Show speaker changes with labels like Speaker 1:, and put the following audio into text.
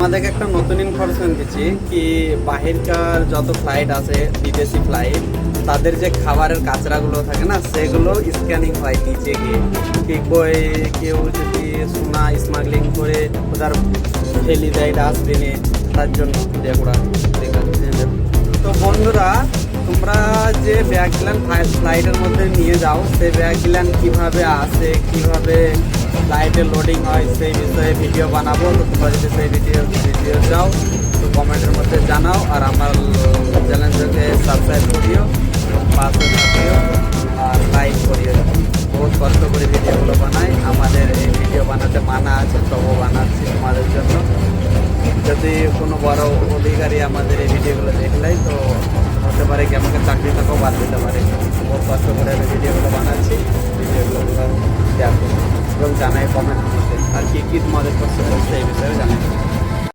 Speaker 1: তোমাদেরকে একটা নতুন ইনফরমেশন দিচ্ছি কি বাহিরকার যত ফ্লাইট আছে বিদেশি ফ্লাইট তাদের যে খাবারের কাঁচরাগুলো থাকে না সেগুলো স্ক্যানিং হয় নিচে গিয়ে কি কই কেউ যদি সোনা স্মাগলিং করে ওদের ফেলি দেয় ডাস্টবিনে তার জন্য যেগুলো তো বন্ধুরা তোমরা যে ব্যাগগুলো ফ্লাইটের মধ্যে নিয়ে যাও সেই ব্যাগগুলো কীভাবে আসে কীভাবে ফ্লাইটে লোডিং হয় সেই বিষয়ে ভিডিও বানাবো। তো তোমরা যদি সেই ভিডিও চাও তো কমেন্টের মধ্যে জানাও আর আমার চ্যানেলটাকে সাবস্ক্রাইব করিও এবং পাশে থাকিও আর লাইক করিও। বহুত কষ্ট করে ভিডিওগুলো বানাই, আমাদের এই ভিডিও বানাতে মানা আছে তবু বানাচ্ছি তোমাদের জন্য। যদি কোনো বড় অধিকারী আমাদের এই ভিডিওগুলো দেখলেই তো হতে পারে কি আমাকে চাকরিটাকেও বাদ দিতে পারে। বহুত কষ্ট করে আমি ভিডিওগুলো বানাচ্ছি, ভিডিওগুলো দেখো এবং জানাই কমেন্ট করতে আর কী কী তোমাদের প্রশ্ন সেই বিষয়ে জানাই।